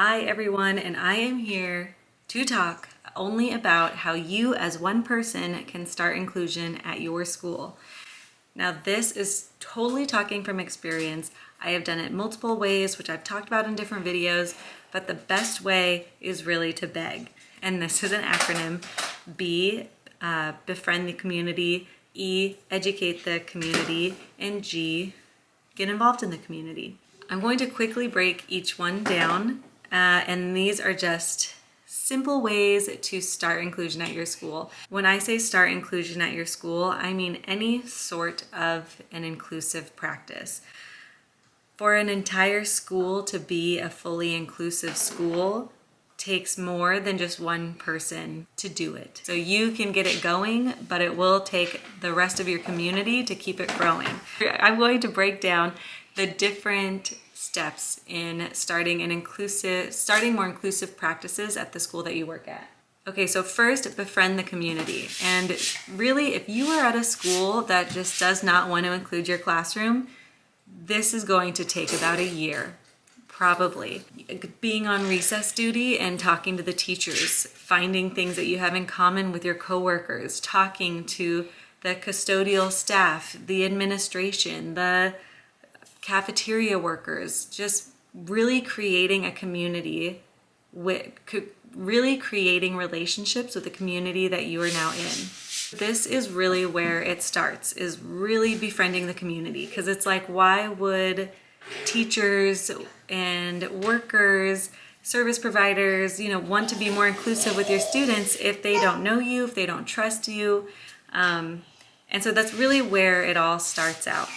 Hi everyone, and I am here to talk only about how you as one person can start inclusion at your school. Now this is totally talking from experience. I have done it multiple ways, which I've talked about in different videos, but the best way is really to beg. And this is an acronym. B, befriend the community. E, educate the community. And G, get involved in the community. I'm going to quickly break each one down, and these are just simple ways to start inclusion at your school. When I say start inclusion at your school, I mean any sort of an inclusive practice. For an entire school to be a fully inclusive school takes more than just one person to do it. So you can get it going, but it will take the rest of your community to keep it growing. I'm going to break down the different steps in starting more inclusive practices at the school that you work at. Okay, so first, befriend the community. And really, if you are at a school that just does not want to include your classroom, this is going to take about a year, probably. Being on recess duty and talking to the teachers, finding things that you have in common with your coworkers, talking to the custodial staff, the administration, the cafeteria workers, just really creating a community, really creating relationships with the community that you are now in. This is really where it starts, is really befriending the community, because it's like, why would teachers and workers, service providers, want to be more inclusive with your students if they don't know you, if they don't trust you? And so that's really where it all starts out.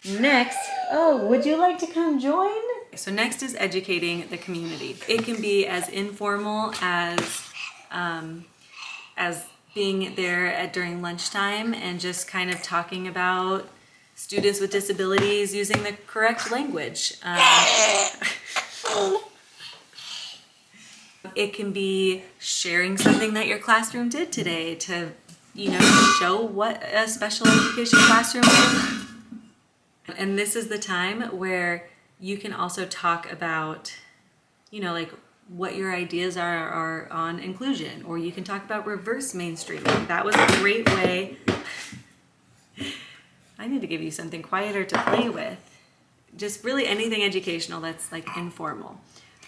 Next, would you like to come join? So next is educating the community. It can be as informal as being there during lunchtime and just kind of talking about students with disabilities using the correct language. It can be sharing something that your classroom did today to, show what a special education classroom is. And this is the time where you can also talk about, like what your ideas are on inclusion, or you can talk about reverse mainstreaming. That was a great way. I need to give you something quieter to play with. Just really anything educational that's like informal.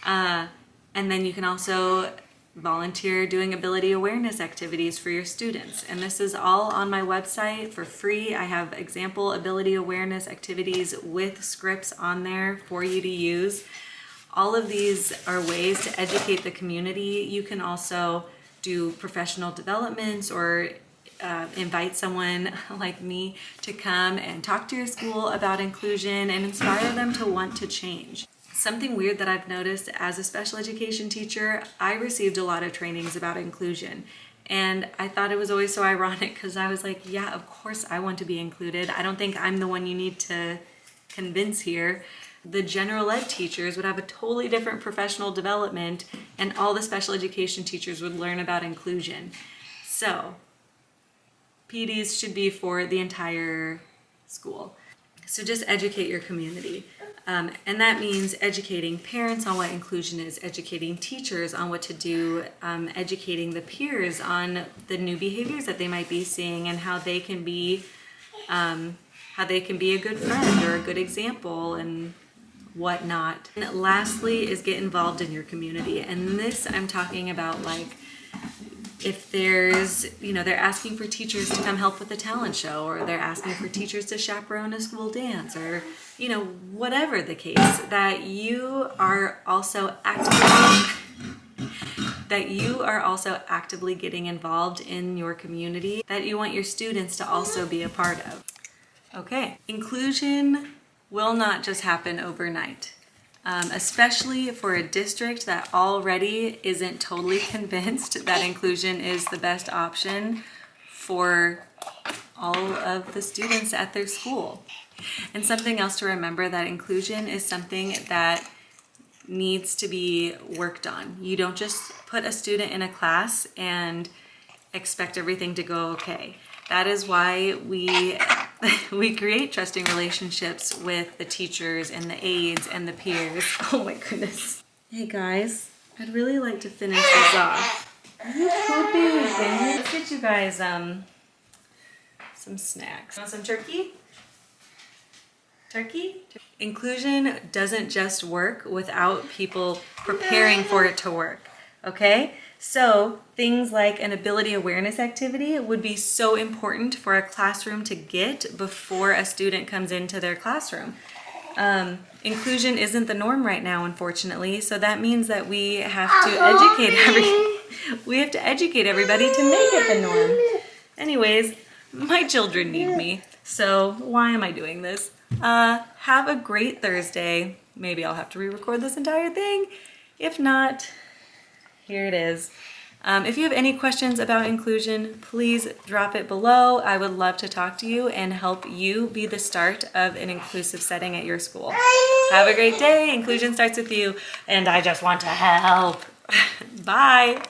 And then you can also volunteer doing ability awareness activities for your students. And this is all on my website for free. I have example ability awareness activities with scripts on there for you to use. All of these are ways to educate the community. You can also do professional developments or invite someone like me to come and talk to your school about inclusion and inspire them to want to change. Something weird that I've noticed as a special education teacher, I received a lot of trainings about inclusion. And I thought it was always so ironic because I was like, yeah, of course I want to be included. I don't think I'm the one you need to convince here. The general ed teachers would have a totally different professional development, and all the special education teachers would learn about inclusion. So PDs should be for the entire school. So just educate your community. And that means educating parents on what inclusion is, educating teachers on what to do, educating the peers on the new behaviors that they might be seeing and how they can be a good friend or a good example and whatnot. And lastly is get involved in your community. And this I'm talking about, like, if there's, they're asking for teachers to come help with a talent show, or they're asking for teachers to chaperone a school dance, or, whatever the case, that you are also actively getting involved in your community, that you want your students to also be a part of. Okay, inclusion will not just happen overnight. Especially for a district that already isn't totally convinced that inclusion is the best option for all of the students at their school. And something else to remember, that inclusion is something that needs to be worked on. You don't just put a student in a class and expect everything to go okay. That is why we create trusting relationships with the teachers and the aides and the peers. Oh my goodness. Hey guys, I'd really like to finish this off. Are you pooping again? Let's get you guys some snacks. Want some turkey? Turkey? Inclusion doesn't just work without people preparing for it to work, okay? So things like an ability awareness activity would be so important for a classroom to get before a student comes into their classroom. Inclusion isn't the norm right now, unfortunately, so that means that we have to educate everybody to make it the norm. Anyways, my children need me, so why am I doing this? Have a great Thursday. Maybe I'll have to re-record this entire thing. If not, here it is. If you have any questions about inclusion, please drop it below. I would love to talk to you and help you be the start of an inclusive setting at your school. Have a great day. Inclusion starts with you, and I just want to help. Bye.